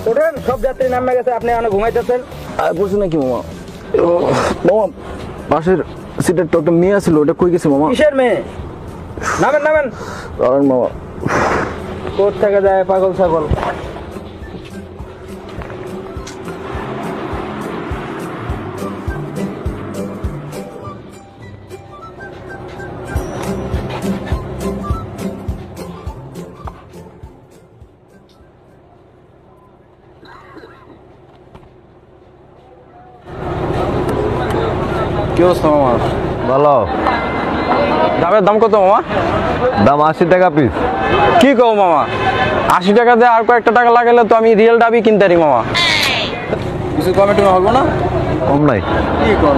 ওঠেন, সব যাত্রী নামে গেছে, আপনি এখানে ঘুমাইতেছেন। আর বলছি নাকি মামা? মামা পাশের সিটের তো একটা মেয়ে ছিল, ওটা কই গেছে মামা? কিসের মেয়ে? নামেন নামেন। কারণ মামা কোথা থেকে যায় পাগল ছাগল। কি অবস্থা মামা? ভালো। ডাবের দাম কত মামা? দাম 80 টাকা পিস। কি কও মামা, 80 টাকা দিয়ে আর কয়েকটা টাকা লাগালে তো আমি রিয়েল ডাবই কিনতে পারি মামা। কিছু কমে টমে হবো না? কম নাই। কি কম?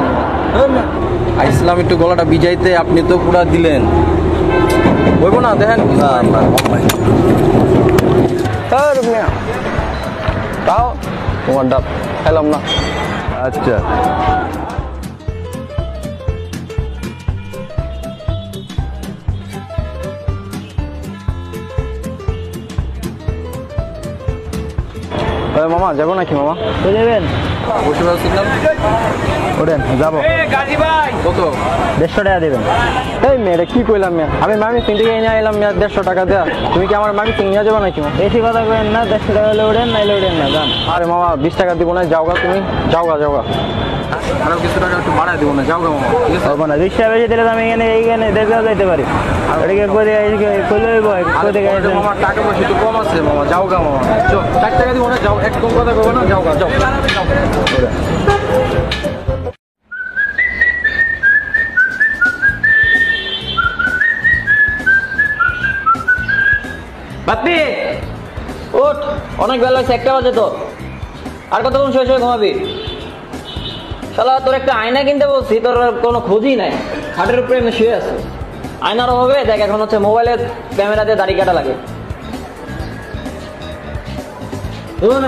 আইসলাম একটু গলাটা ভিজাইতে, আপনি তো পুরা দিলেন। বলবো না, দেখেন না না কম নাই। তাও তোমার ডাব খাইলাম না। আচ্ছা মামা যাবো নাকি মামা? যাবেন? বসে পাচ্ছিলাম। ওঠেন যাবো। কত? 150 টাকা দেবেন। এই মেয়েটা কি কইলাম মেয়ে, আমি মামি সিং থেকে নিয়ে এলাম 150 টাকা দেয়া, তুমি কি আমার মামি সিং নিয়ে যাবো নাকি? বেশি কথা কইেন না, 150 টাকা হলে ওঠেন, নাইলে ওঠেন না, যান। আরে মামা 20 টাকা দিব না, যাওগা তুমি, যাওগা যাওগা। আরো কিছু টাকা একটু বাড়ায় দিব না, যাওগা মামা, ঠিক আছে? হবে না, 20 টাকা বেশি দিলে আমি এইখানে দেখে যাইতে পারি। এটাকে মামা টাকা পয়সা একটু কম আছে মামা, যাওগা মামা। 4 টাকা দিব না, যাও, একদম কথা কইবো না, যাওগা যাও। বাপ্পি ওঠ, অনেক বেলা হয়েছে, 1টা বাজে তো। আর কতক্ষণ শুয়ে শুয়ে ঘুমাবি? শালা তোর একটা আয়না কিনতে বলছি, তোর কোনো খোঁজই নাই। খাটের উপরে এমনি শুয়ে আছে। আয়নার অভাবে দেখ এখন হচ্ছে মোবাইলের ক্যামেরা দিয়ে দাড়ি কাটা লাগে।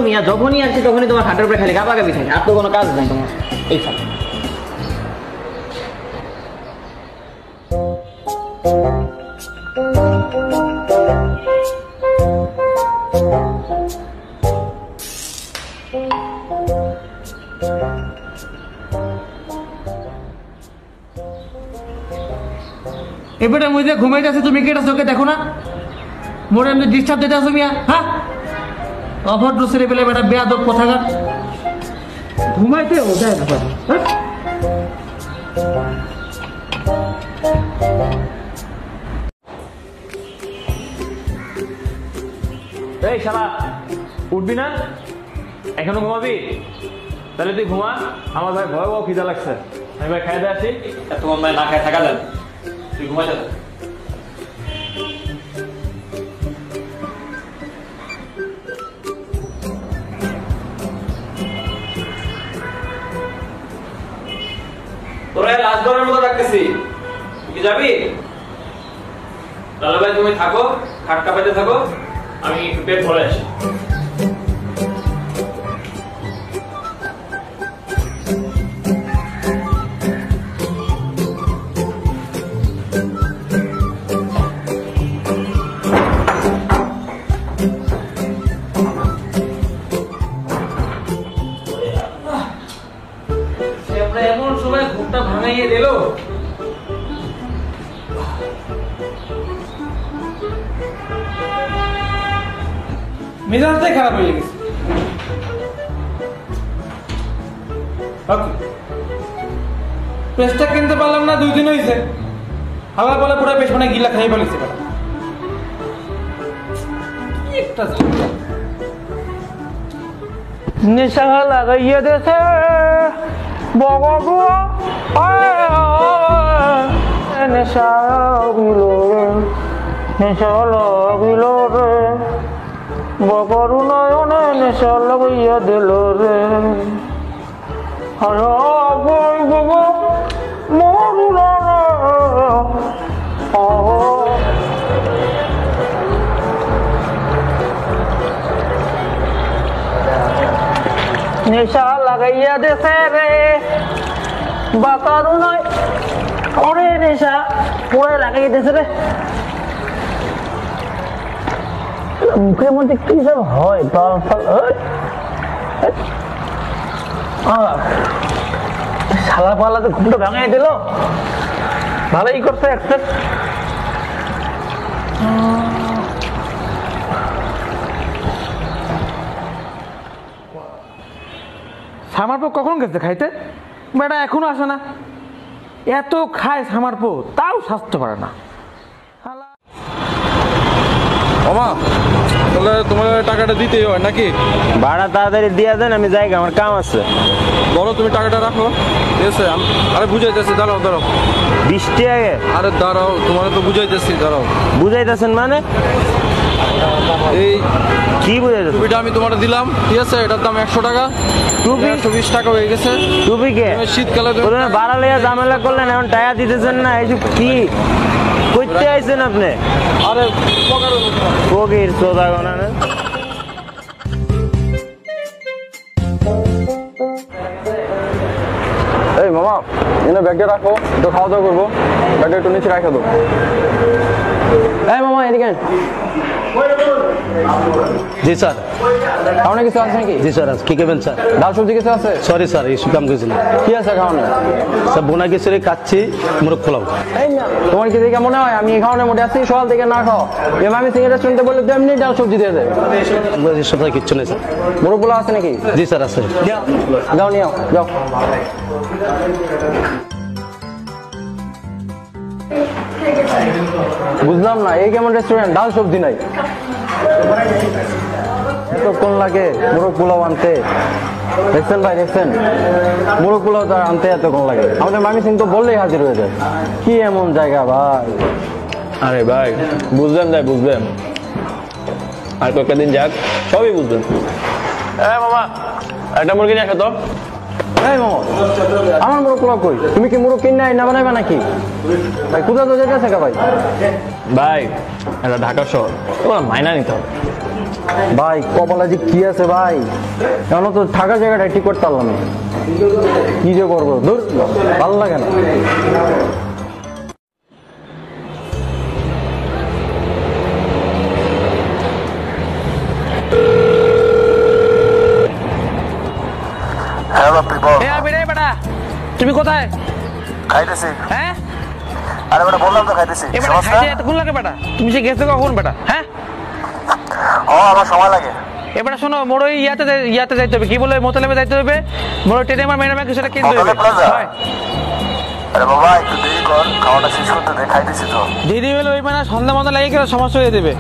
মিয়া যখনই আসছি তখনই তোমার খাটের উপরে খালি গাপাগাপি থাকে, আর তো কোনো কাজ নাই তোমার। এই সাল এবারে মধ্যে ঘুমাইতেছে, তুমি কি এটা চোখে দেখো না? মোরে এমনি ডিস্টার্ব দিতে আসো মিয়া, হ্যাঁ? অভদ্র ছেলে পেলে বেটা বেয়াদব কোথাকার, ঘুমাইতে ও যায় না। হ্যাঁ এই শালা উঠবি না? এখনো ঘুমাবি? তাহলে তুই ঘুমা, আমার ভাই ভয়াবহ খিদা লাগছে, আমি ভাই খাই দিয়ে আসি। তোমার ভাই না খায় থাকা যান, তুই ঘুমা যা। তোরা লাস্ট বারের মতো ডাকতেছি, কি যাবি? লালু ভাই তুমি থাকো, খাট কাপাইতে থাকো, আমি একটু পেট ভরে আসি। এমন সময় ঘুমটা ভাঙাইয়ে দিল। মেজাজটাই খারাপ হয়ে গেছে। পেস্টটা কিনতে পারলাম না, 2 দিন হয়েছে। হালা বলে পুরো পেস্ট মানে গিলা খাই ফেলেছে। নেশা লাগাইয়া দেশে নেশা নেশা লাগিল রে, বগরু নয়নে নেশা লাগাইয়া দিল রে। নেশা লাগাইয়া দেশে রে, বাকারু নয় ওরে, নেশা পুরো লাগাইয়া দেশে রে। মুখের মধ্যে কি সব হয়, শালা পালা তো ঘুমটা ভাঙাই দিল, ভালোই করছে একটা। সামারপো কখন গেছে খাইতে? বেটা এখনো আসে না। এত খায় সামারপো, তাও স্বাস্থ্য পারে না। মামা তাহলে তোমার টাকাটা দিতেই হয় নাকি? ভাড়া তাড়াতাড়ি দিয়ে দেন, আমি যাই, আমার কাম আছে। বলো তুমি টাকাটা রাখো, ঠিক আছে? আরে বুঝাইতেছি, দাঁড়াও দাঁড়াও। 20 টাকা? আরে দাঁড়াও, তোমার তো বুঝাইতেছি, দাঁড়াও। বুঝাইতেছেন মানে? এই কি বুঝাইতেছেন? টুপিটা আমি তোমার দিলাম, ঠিক আছে? এটার দাম 100 টাকা। টুপি? 120 টাকা হয়ে গেছে। টুপি কে? শীতকালে প্রথমে ভাড়া লইয়া ঝামেলা করলেন, এখন টাকা দিতেছেন না, এইসব কি করতে আইছেন আপনি? আরে ফকির সোদা গোনা না। এই মামা, এনে ব্যাগটা রাখো, একটু খাওয়া দাওয়া করবো, ব্যাগটা একটু নিচে রাখা দাও। এই মামা এদিকে জি স্যার। খাওয়ানো কিছু আছে নাকি? জি স্যার, কি খাবেন স্যার? ডাল সবজি কিছু আছে? সরি স্যার, ইস্যু কাম গেছিল। কি আছে খাওয়ানো? স্যার বোনা খিচুড়ি খাচ্ছি, মুরগ পোলাও। এই না, তোমার কি দেখে মনে হয় আমি এই খাওয়ানোর মোটে আছি? সকাল থেকে না খাও। এবার আমি সিঙ্গার রেস্টুরেন্টে বললে তো এমনি ডাল সবজি দিয়ে দেয়। সপ্তাহে কিচ্ছু নেই স্যার। মোরগ পোলাও আছে নাকি? জি স্যার আছে। যাও নিয়ে যাও। বুঝলাম না, এই কেমন রেস্টুরেন্ট, ডাল সবজি নাই? এতক্ষণ লাগে মোরগ পোলাও আনতে? দেখছেন ভাই, দেখছেন মোরগ পোলাও তার আনতে এতক্ষণ লাগে? আমাদের মামি সিং তো বললেই হাজির হয়ে যায়। কি এমন জায়গা ভাই! আরে ভাই বুঝলেন, তাই বুঝবেন, আর কয়েকটা দিন যাক সবই বুঝবেন। মামা একটা মুরগি নিয়ে আসো তো। এই মামা, আমার মোরগ পোলাও কই? তুমি কি মোরগ কিনে না বানাইবা নাকি? ভাই কোথাও তো যেতেছে ভাই। ভাই এটা ঢাকা শহর, তোমার মাইনা নিতে হবে। ভাই কপালে যে কি আছে ভাই, এখন তো থাকার জায়গাটা ঠিক করতে পারলাম না, কি যে করবো, ধর ভালো লাগে না। হ্যালো পিপল, বেটা তুমি কোথায়? খাইতেছি। হ্যাঁ আরে বেটা বললাম তো খাইতেছি। এবার সমস্যা? খাইতে এতক্ষণ লাগে বেটা? তুমি সে গেছো কখন বেটা? হ্যাঁ আমার সময় লাগে। এবারে শোনো, মোড় ওই ইয়াতে যাইতে হবে, কি বলে মোতলেবে যাইতে হবে, মোড় ট্রেনে আমার মেয়ের মেয়ে কিছুটা কিনতে হবে। মোতলেব প্লাজা? হয় আরে বাবা একটু দেরি কর, খাওয়াটা শেষ করতে দে, খাইতেছি তো। দেরি হলে ওই মানে সন্ধ্যা মতো লাগে গেলে সমস্যা হয়ে দেবে।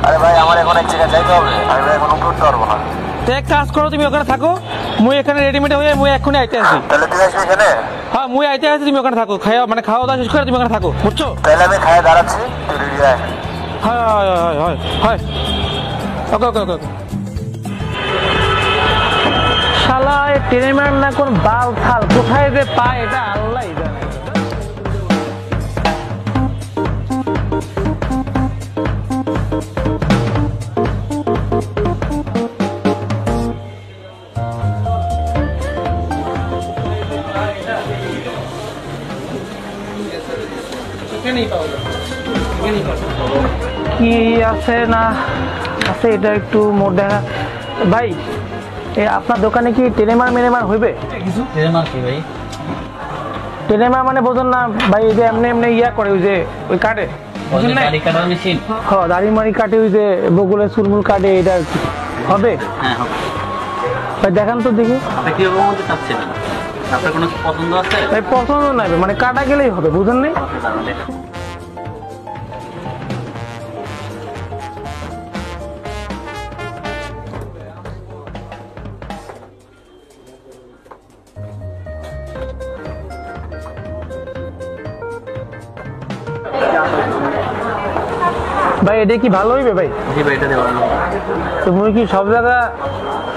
আরে ভাই আমার এখন এক জায়গায় যাইতে হবে, আমি ভাই এখন উঠতে পারবো না। তো এক কাজ করো, তুমি ওখানে থাকো, মুই এখানে রেডিমেড হয়ে মুই এক্ষুনি আইতে আসি। তাহলে তুই আসবি এখানে? হ্যাঁ মুই আইতে আসি, তুমি ওখানে থাকো, খাওয়া দাওয়া শেষ করে তুমি ওখানে থাকো, বুঝছো? তাহলে আমি খাইয়ে দাঁড়াচ্ছি, তুই রেডি আয়। হয় হয় হয় হয় হয়, ওকে ওকে ওকে। শালা এই ট্রেনের ম্যান না কোন বাল থাল কোথায় যে পায় এটা আল্লাহ জানে। কি আছে না আছে এটা একটু মোট দেখা। ভাই আপনার দোকানে কি টেনেমার মেনেমার হইবে? টেনেমার মানে বোঝেন না ভাই, এই যে এমনি এমনি ইয়া করে, ওই যে ওই কাটে, দাড়ি মাড়ি কাটে, ওই যে বগুলের চুলমুল কাটে, এটা হবে? ভাই দেখান তো দেখি। ভাই পছন্দ নাই, মানে কাটা গেলেই হবে, বুঝেন নাই? ভাই এটা কি ভালো হইবে ভাই? জি ভাই, এটা দিয়ে ভালো। তুমি কি সব জায়গা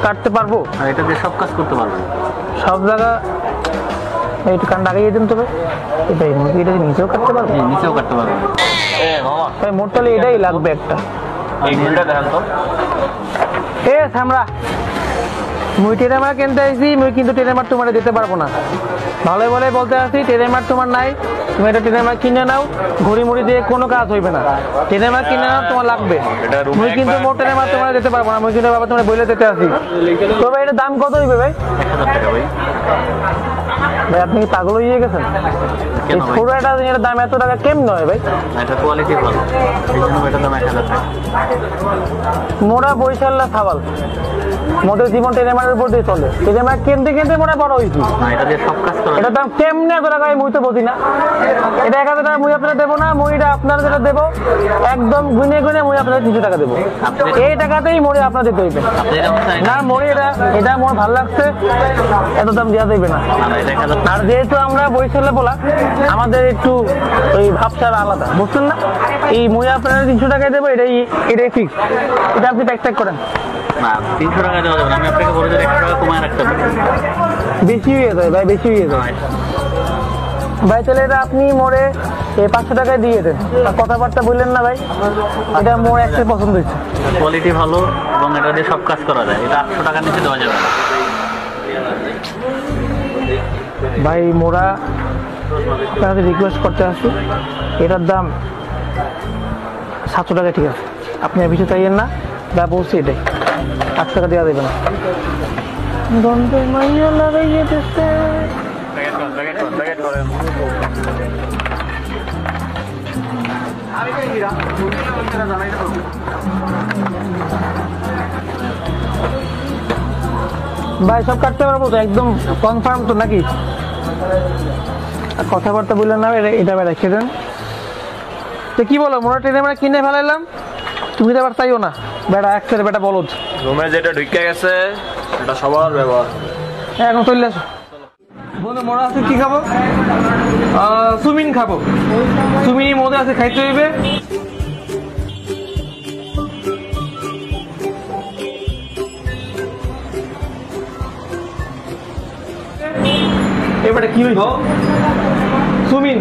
কাটতে পারবো? আর এটা দিয়ে সব কাজ করতে পারবেন। সব জায়গা একটু কান লাগিয়ে দিন তবে। ভাই মুরগিটা নিচেও কাটতে পারবো? নিচেও কাটতে পারবেন। ভাই মোট তাহলে এটাই লাগবে একটা। এই ঘুড়িটা দেখান তো। এ সামরা মুই টেনেমার কিনতে আইছি, মুই কিন্তু টেনেমার তোমার দিতে পারবো না। ভালো বলে বলতে আসি, টেনেমার তোমার নাই, তুমি এটা টেনেমার কিনে নাও, ঘড়ি মুড়ি দিয়ে কোনো কাজ হইবে না। টেনেমার কিনে নাও, তোমার লাগবে। মুই কিন্তু মোট টেনেমার তোমার দিতে পারবো না, মুই কিন্তু বাবা তোমার বইলে দিতে আসি। তো ভাই এটার দাম কত হইবে ভাই? 1000 টাকা ভাই। ভাই আপনি কি পাগল হয়ে গেছেন? এই পুরোটা জিনিসের দাম এত টাকা কেমন হয় ভাই? এটা কোয়ালিটি ভালো, এই জন্য এটার দাম 1000 টাকা। মোরা বৈশাল্লা খাবাল, মোদের জীবন টেনেমারের উপর দিয়ে চলে। টেনেমার কিনতে কিনতে মোরা বড় হয়েছি। না, এটা দিয়ে সব কাজ করা এটার দাম কেমনে এত টাকা মুই তো বুঝি না। এটা 1000 টাকা মুই আপনারা দেবো না, মুইটা আপনারা যেটা দেবো একদম গুনে গুনে মুই আপনাদের 300 টাকা দেবো। এই টাকাতেই মোড়ে আপনার দিতে হইবে না। মোড়ে এটা মোর ভালো লাগছে, এত দাম দেওয়া যাবে না। আর যেহেতু আমরা বৈশালে বলা, আমাদের একটু ওই ভাবসারা আলাদা, বুঝছেন না? এই মুই আপনারা 300 টাকায় দেবো, এটাই ফিক্স। এটা আপনি প্যাক করেন না, 300 টাকা দেওয়া যাবে না, আমি আপনাকে বলে দিই 100 টাকা কমায় রাখতে পারি। বেশি হয়ে যায় ভাই, বেশি হয়ে যায় ভাই। তাহলে এটা আপনি মোড়ে 500 টাকায় দিয়ে দেন। কথাবার্তা বললেন না ভাই, এটা মোর একটা পছন্দ হয়েছে। কোয়ালিটি ভালো এবং এটা দিয়ে সব কাজ করা যায়। এটা 800 টাকার নিচে দেওয়া যাবে না ভাই। মোরা আপনাদের রিকোয়েস্ট করতে আসি, এটার দাম 700 টাকা, ঠিক আছে? আপনি বেশি চাইয়েন না, যা বলছি এটাই। 8 টাকা দেওয়া দেবে না। গন্ধে মাইয়া লাগাইয়ে দিচ্ছে। ভাই সব কাটতে পারবো তো? একদম কনফার্ম তো নাকি? কথাবার্তা বললেন না, এটা রেখে দেন। তো কি বলো, মোরা ট্রেনে আমরা কিনে ফেলাইলাম, তুমি তো আবার চাইও না। বেটা একসাথে বেটা বলদ রুমে যেটা ঢুকে গেছে এটা সবার ব্যবহার। এখন চলে আসো বন্ধু। মোরা আছে কি খাবো? সুমিন খাবো। সুমিনই মধ্যে আছে, খাইতে হইবে। এবারে কি হইব? সুমিন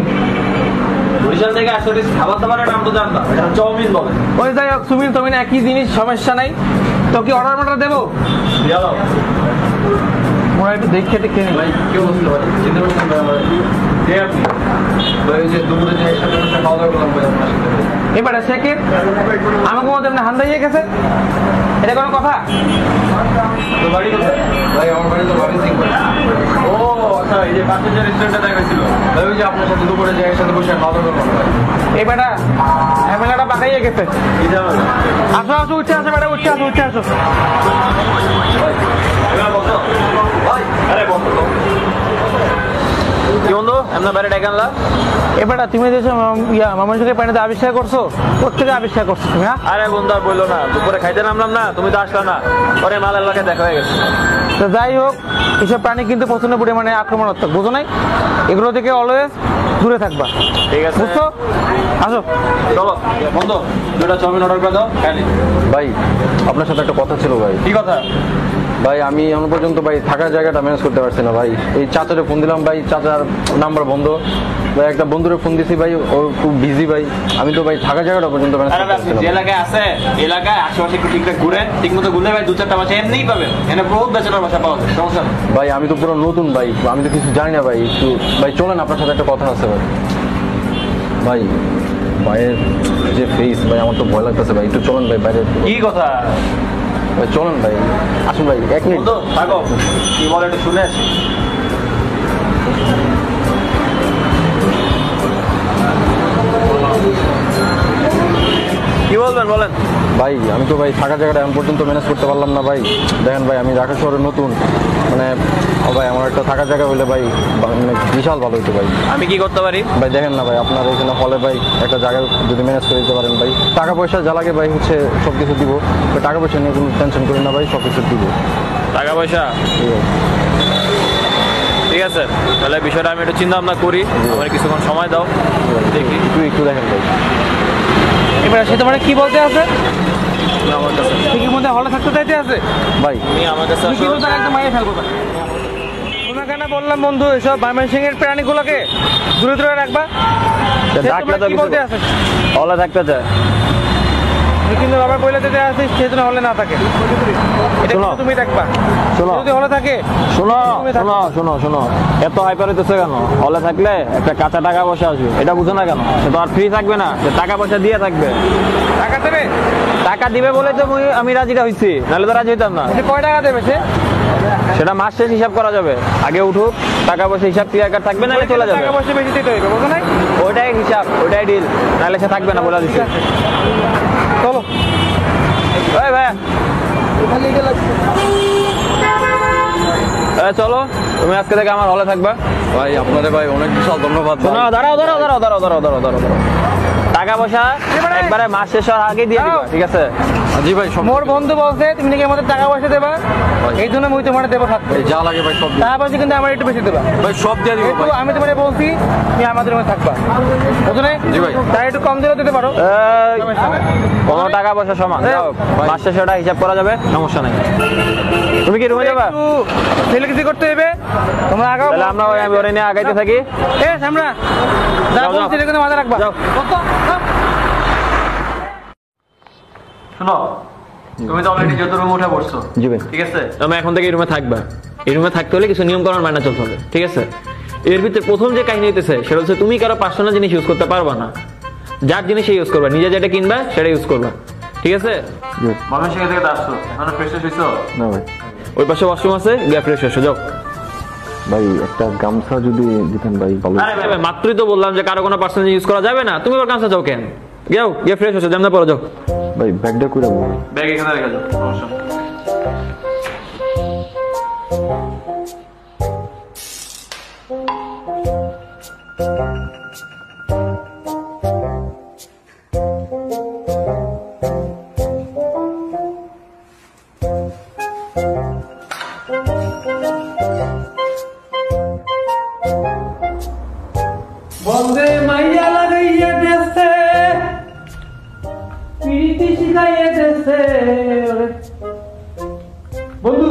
বরিশাল থেকে আসলে খাবার দাবারের নাম তো জানতাম, এটা চাউমিন বলে। ওই যাই হোক, সুমিন তুমি একই জিনিস, সমস্যা নাই। তো কি অর্ডার দেবো? মোরা একটু দেখে দেখে ভাই কেউ বুঝতে পারে চিন্তা করছেন ভাই আমার কে আপনি ভাই ওই যে দুপুরে যে একসাথে খাওয়া দাওয়া করলাম ভাই আপনার সাথে। এবারে সে কে আমাকে মধ্যে আপনি হান্দাইয়ে গেছে? এটা কোনো কথা? তো বাড়ি কোথায় ভাই? আমার বাড়ি তো বাড়ি সিং। ও আচ্ছা, এই যে পাশের যে রেস্টুরেন্টে দেখাইছিল ভাই, ওই যে আপনার সাথে দুপুরে যে একসাথে বসে খাওয়া দাওয়া করলাম ভাই। এই বেটা ঝামেলাটা পাকাইয়ে গেছে। এই যাবে আসো আসো, উঠে আসো বেটা, উঠে আসো, উঠে আসো। আরে বন্ধু কি বন্ধু আপনার বাইরে ডেকে আনলা? এবারটা তুমি যে মামনসুকে পানিতে আবিষ্কার করছো, কোথেকে আবিষ্কার করছো তুমি? হ্যাঁ আরে বন্ধু আর বললো না, দুপুরে খাইতে নামলাম না, তুমি তো আসলা না, পরে মালের লাগে দেখা হয়ে গেছে। তো যাই হোক, এসব প্রাণী কিন্তু প্রচন্ড পরিমাণে আক্রমণাত্মক, বুঝো নাই? এগুলো থেকে অলওয়েজ দূরে থাকবা, ঠিক আছে? বুঝছো? আসো চলো বন্ধু, দুটা চাউমিন অর্ডার করে দাও, খাই নি। ভাই আপনার সাথে একটা কথা ছিল ভাই। কি কথা? ভাই আমি এখন পর্যন্ত ভাই থাকার জায়গাটা ম্যানেজ করতে পারছি না ভাই। এই চাচারে ফোন দিলাম ভাই, চাচার নাম্বার বন্ধ ভাই। একটা বন্ধুরে ফোন দিছি ভাই, ও খুব বিজি ভাই। আমি তো ভাই থাকার জায়গাটা পর্যন্ত ম্যানেজ করতে পারছি না। যে এলাকায় আছে এলাকায় আশেপাশে একটু ঠিকঠাক ঘুরে ঠিক মতো ঘুরলে ভাই 2-4টা বাসা এমনিই পাবেন। এখানে বহুত ব্যাচেলর বাসা পাওয়া যায়, সমস্যা নেই। ভাই আমি তো পুরো নতুন ভাই, আমি তো কিছু জানি না ভাই। একটু ভাই চলেন, আপনার সাথে একটা কথা আছে ভাই। ভাই ভাইয়ের যে ফেস ভাই, আমার তো ভয় লাগতেছে ভাই। একটু চলেন ভাই বাইরে। কি কথা? ভাই চলেন ভাই, আসুন ভাই, 1 মিনিট। বন্ধু থাকো, কি বলে একটু শুনে আসি। কি বলবেন বলেন? ভাই আমি তো ভাই থাকার জায়গাটা এখন পর্যন্ত ম্যানেজ করতে পারলাম না ভাই। দেখেন ভাই আমি ঢাকা শহরে নতুন, মানে ভাই আমার একটা থাকার জায়গা হইলে ভাই মানে বিশাল ভালো হতো ভাই। আমি কি করতে পারি? ভাই দেখেন না ভাই, আপনার এখানে হলে ভাই একটা জায়গা যদি ম্যানেজ করে দিতে পারেন ভাই। টাকা পয়সা যা লাগে ভাই হচ্ছে সব কিছু দিব। টাকা পয়সা নিয়ে কোনো টেনশন করি না ভাই, সব কিছু দিব। টাকা পয়সা ঠিক আছে, তাহলে বিষয়টা আমি একটু চিন্তা ভাবনা করি। আমার কিছুক্ষণ সময় দাও, দেখি। একটু দেখেন ভাই। এবার সে তোমার কি বলতে আছে? আমার কাছে ঠিকই মধ্যে হলে থাকতে চাইতে আছে ভাই তুমি আমার কাছে তুমি কিন্তু তাকে একদম মাইয়ে ফেলবো না। তোমাকে না বললাম বন্ধু, এসব ময়মনসিংহের প্রাণীগুলোকে দূরে দূরে রাখবা। সে ডাকলে তোমার তো কি বলতে আছে? হলে থাকতে চায়। তুমি তুই কিন্তু বাবা কইলে যেতে আসিস সে যেন হলে না থাকে, এটা শোনো। কিন্তু তুমি দেখবা। শোনো। যদি হলে থাকে শোনো তুমি থাকো। শোনো শোনো শোনো, এত হাইপার হইতেছে কেন? হলে থাকলে একটা কাঁচা টাকা পয়সা আসবে, এটা বুঝো না কেন? সে তো আর ফ্রি থাকবে না, সে টাকা পয়সা দিয়ে থাকবে। টাকা দেবে? টাকা দিবে বলে তো আমি রাজিটা হইছি, নাহলে তো রাজি হইতাম না। সে কয় টাকা দেবে সে? সেটা মাস শেষ হিসাব করা যাবে, আগে উঠুক, টাকা পয়সা হিসাব ক্লিয়ার কাট থাকবে, নাহলে চলে যাবে। টাকা পয়সা বেশি দিতে হইবে, বুঝো নাই? ওইটাই হিসাব, ওইটাই ডিল, নাহলে সে থাকবে না বলে দিচ্ছি। চলো। ওই ভাই চলো, তুমি আজকে থেকে আমার হলে থাকবা। ভাই আপনারে ভাই অনেক বিশাল ধন্যবাদ ভাই। শোনো, দাঁড়াও দাঁড়াও দাঁড়াও দাঁড়াও দাঁড়াও দাঁড়াও দাঁড়াও দাঁড়াও। টাকা পয়সা একবারে মাস শেষ হওয়ার আগে দিয়ে দিবা, ঠিক আছে? জি ভাই সব মোর বন্ধু বলছে তুমি নাকি আমাদের টাকা পয়সা দেবা, এই জন্য আমি তোমার দেবো থাকবো। ভাই যা লাগে ভাই সব দিয়ে টাকা পয়সা কিন্তু আমার একটু বেশি দেবা। ভাই সব দিয়ে দিব একটু ভাই। আমি তোমার বলছি তুমি আমাদের মধ্যে থাকবা, বুঝো নাই? জি ভাই। তাই একটু কম দিলেও দিতে পারো। কোনো টাকা পয়সা সমান, যাও, মাস শেষে ওটা হিসাব করা যাবে, সমস্যা নাই। তুমি কি রুমে যাবা? একটু ছেলেকিছি করতে হবে, তোমরা আগাও। তাহলে আমরা আমি ওরে নিয়ে আগাইতে থাকি। এ সামরা যা যাও, যাও। বলছি এটা কিন্তু মাথায় রাখবা। যাও। শোনো, তুমি তো অলরেডি যত রুমে উঠে পড়ছো, জি ভাই। ঠিক আছে? তুমি এখন থেকে এই রুমে থাকবা। এই রুমে থাকতে হলে কিছু নিয়ম কানুন মানা চলতে হবে, ঠিক আছে? এর ভিতরে প্রথম যে কাহিনী হইতেছে সেটা হচ্ছে তুমি কারো পার্সোনাল জিনিস ইউজ করতে পারবা না। যার জিনিস ইউজ করবা, নিজে যেটা কিনবা সেটা ইউজ করবা, ঠিক আছে? মানুষ সেখান থেকে আসছো, এখন ফ্রেশ হইছো? না ভাই। ওই পাশে ওয়াশরুম আছে, গিয়ে ফ্রেশ হইছো, যাও। ভাই একটা গামছা যদি দিতেন ভাই ভালো। আরে ভাই, মাত্রই তো বললাম যে কারো কোনো পার্সোনাল ইউজ করা যাবে না, তুমি ওর কাছে যাও কেন? যাও, গিয়ে ফ্রেশ হইছো, জানতে পারো, যাও। ভাই ব্যাগটা কইরা বল। ব্যাগ এখানে রেখে যাও, সমস্যা নেই। বন্দে মাইয়া লাগাইয়া দেশে প্রীতি শিখাইয়া দেশে। বন্ধু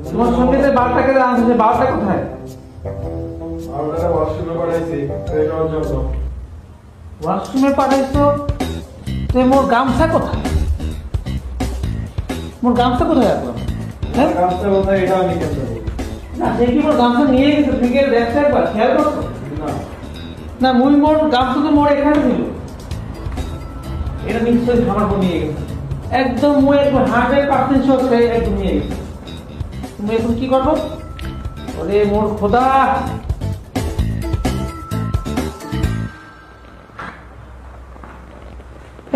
তোমার সঙ্গে যে বারটাকে আনছে, বারটা কোথায়? ওয়াশরুমে পাঠাইছো? তো মোর গামছা কোথায়? মোর গামছা কোথায় এখন? হ্যাঁ? না সে কি মোর গামছা নিয়ে গেছে? তুমি কি দেখছো একবার, খেয়াল করছো? না মুই মোর গামছা তো মোর এখানে ছিল, এটা নিশ্চয়ই আমার বোন নিয়ে গেছে। একদম মুই একদম 100% শিওর সে একদম নিয়ে গেছে। তুমি এখন কি করবো? ওরে মোর খোদা!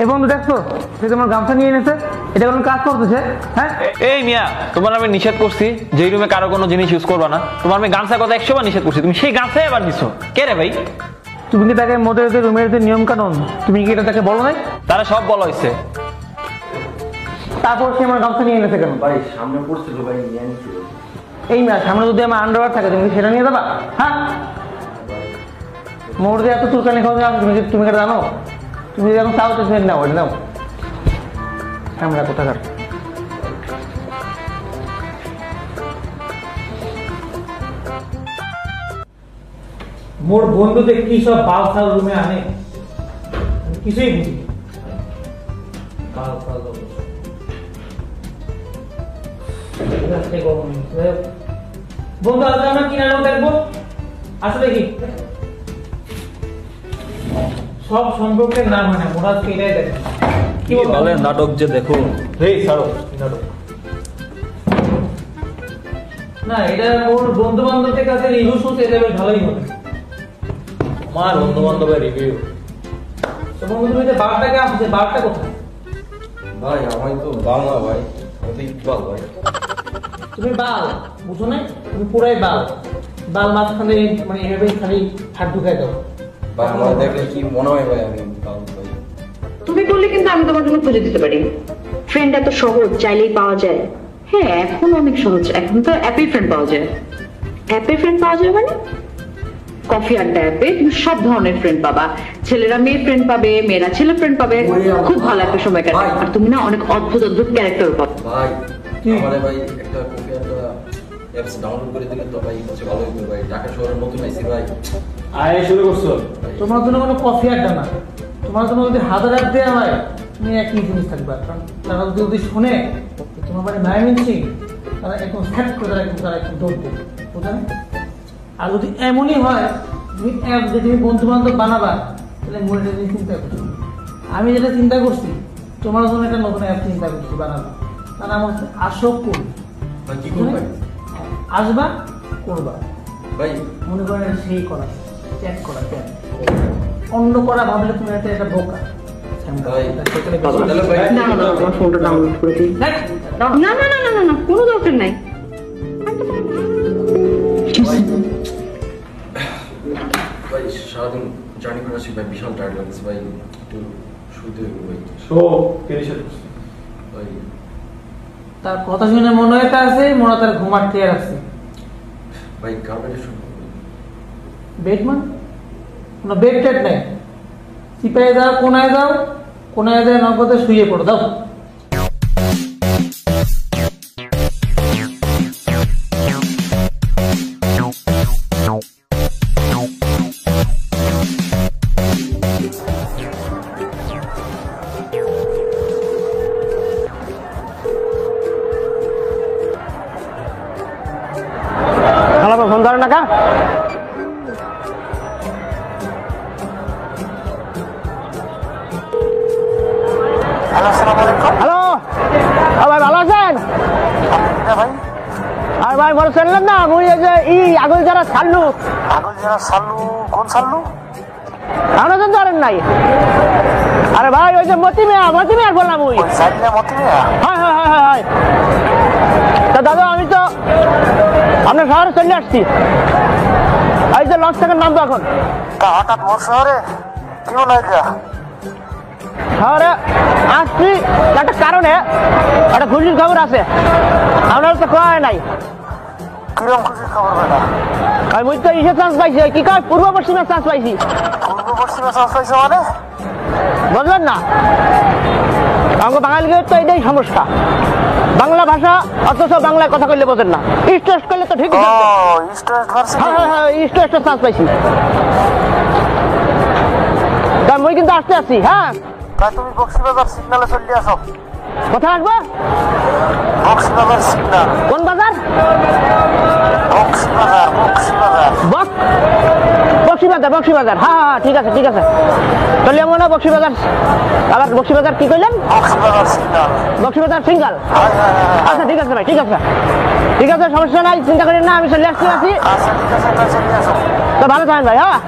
এই বন্ধু দেখছো, সে তোমার গামছা নিয়ে এনেছে, এটা কোনো কাজ করতেছে? হ্যাঁ এই মিয়া, তোমার আমি নিষেধ করছি যে রুমে কারো কোনো জিনিস ইউজ করবা না। তোমার আমি গামছার কথা 100 বার নিষেধ করছি, তুমি সেই গামছাই আবার নিছো। কে রে ভাই? তুমি কি তাকে মোদের যে রুমের যে নিয়ম কানুন তুমি কি এটা তাকে বলো নাই? তারা সব বলা হয়েছে। তারপর সে আমার গামছা নিয়ে এনেছে কেন? ভাই সামনে পড়ছিল ভাই নিয়ে আনছিল। এই না সামনে যদি আমার আন্ডারওয়্যার থাকে তুমি কি সেটা নিয়ে যাবা? হ্যাঁ মোর যে এত চুলকানি খাওয়া যাবে তুমি কি জানো? তুমি যখন চাও তো নাও, ওটা নাও। আমরা কোথাকার মোর বন্ধুদের কি সব বাল ফাল রুমে আনে, আমি কিছুই বুঝি না। বাল ফাল বন্ধু আজ আমরা কি নাটক দেখবো? আসলে কি সব সম্পর্কের নাম হয় না, মোরা এটাই দেখে। কি বলেন নাটক যে দেখো, এই ছাড়ো নাটক। না এটা ওর বন্ধু বান্ধবদের কাছে রিভিউ শুনতে এটা বেশ ভালোই হবে। আমার বন্ধু বান্ধবের রিভিউ। তো বন্ধু তুমি যে বারটাকে আসছে, বারটা কোথায়? ভাই আমি তো বাংলা ভাই, আমি তো ইকবাল ভাই। তুমি বাল বুঝো না, তুমি পুরাই বাল। বাল মাঝখানে মানে এভাবে খালি হাত ঢুকাই দাও। ভাই আমার দেখলে কি মনে হয় ভাই আমি বাল ভাই। তুমি বললে কিন্তু আমি তোমার জন্য খুঁজে দিতে পারি। ফ্রেন্ড এত সহজ, চাইলেই পাওয়া যায়। হ্যাঁ এখন অনেক সহজ, এখন তো অ্যাপে ফ্রেন্ড পাওয়া যায়। অ্যাপে ফ্রেন্ড পাওয়া যায় মানে কফি আড্ডা অ্যাপে তুমি সব ধরনের ফ্রেন্ড পাবা। ছেলেরা মেয়ে ফ্রেন্ড পাবে, মেয়েরা ছেলে ফ্রেন্ড পাবে। খুব ভালো একটা সময় কাটে। আর তুমি না অনেক অদ্ভুত অদ্ভুত ক্যারেক্টার পাবে। ভাই আমারে ভাই একটা কফি একটা অ্যাপস ডাউনলোড করে দিলে তো ভাই হচ্ছে ভালো হবে ভাই। ঢাকা শহরে নতুন আইছি ভাই। আয় শুরু করছো। তোমার জন্য কোনো কফি আড্ডা না, তোমার জন্য যদি হাজার অ্যাপ দেওয়া হয় তুমি একই জিনিস থাকবা, কারণ তারা যদি শুনে তোমার বাড়ি মায়ামিন সিং, তারা একদম স্যাট করে তারা একদম দৌড় দেবে, বুঝলেন? আর যদি এমনই হয় তুমি অ্যাপ যে তুমি বন্ধু বান্ধব বানাবা, তাহলে মনে নিয়ে চিন্তা করছো। আমি যেটা চিন্তা করছি, তোমার জন্য একটা নতুন অ্যাপ চিন্তা করছি বানাবো, তারা আমার আসো করবে, আসবা করবা ভাই মনে করেন সেই করা, চ্যাট করা, চ্যাট অন্য করা ভাবলে তুমি একটা বোকা। আমার ফোনটা ডাউনলোড করে দিই। না না না না না না, কোনো দরকার নাই। ভাই সারাদিন জার্নি করে আসি ভাই, বিশাল টায়ার্ড লাগছে ভাই, একটু শুতে হবে ভাই। ভাই তার কথা শুনে মনে হয় আছে, মনে তার ঘুমার থেকে রাখছে। ভাই কারণে শুনবো বেড মানে কোনো বেড টেড নেই, চিপায় যাও, কোনায় যায় নগদে শুয়ে পড়ো, দাও। হ্যালো, ফোন ধরেন না কা? হ্যালো, ভাই ভালো আছেন? আর ভাই বড় শুনলেন না, মুই এই যে আগল যারা ছাড়লু, কোন সাল্লু? আমরা তো ধরেন নাই। আরে ভাই ওই যে মতি মেয়ার বললাম ওই। হ্যাঁ হ্যাঁ হ্যাঁ হ্যাঁ হ্যাঁ। তা দাদা আমি তো আপনার শহরে চলে আসছি, এই যে লঞ্চ থেকে নামবো এখন। হঠাৎ মোর শহরে কি হলো? শহরে আসছি একটা কারণে, একটা খুশির খবর আছে, আপনার তো কোয়া নাই। কিরম খুশির খবর বেটা? আমি মুই তো ইসে চান্স পাইছি, কি কয় পূর্ব পশ্চিমে চান্স পাইছি। পূর্ব পশ্চিমে চান্স পাইছে মানে? বুঝলেন না, আমাকে বাঙালিদের তো এটাই সমস্যা, বাংলা ভাষা অথচ বাংলায় কথা কইলে বোঝেন না। ইস্ট ওয়েস্ট করলে তো ঠিকই। হ্যাঁ হ্যাঁ হ্যাঁ, ইস্ট ওয়েস্টের চান্স পাইছি। তা মুই কিন্তু আসতে আসছি। হ্যাঁ, তুমি বক্সিবাজার সিগনালে চলে আসো। কোথায় আসবো? বক্সিবাজার সিগনাল। কোন বাজার? বক্সিবাজার। হ্যাঁ হ্যাঁ ঠিক আছে ঠিক আছে, চলে এমন না বক্সিবাজার। আবার বক্সিবাজার কি কইলেন? বক্সিবাজার সিঙ্গাল। আচ্ছা ঠিক আছে ভাই, ঠিক আছে ঠিক আছে, সমস্যা নাই, চিন্তা করেন না, আমি চলে আসছি। তো ভালো থাকেন ভাই। হ্যাঁ।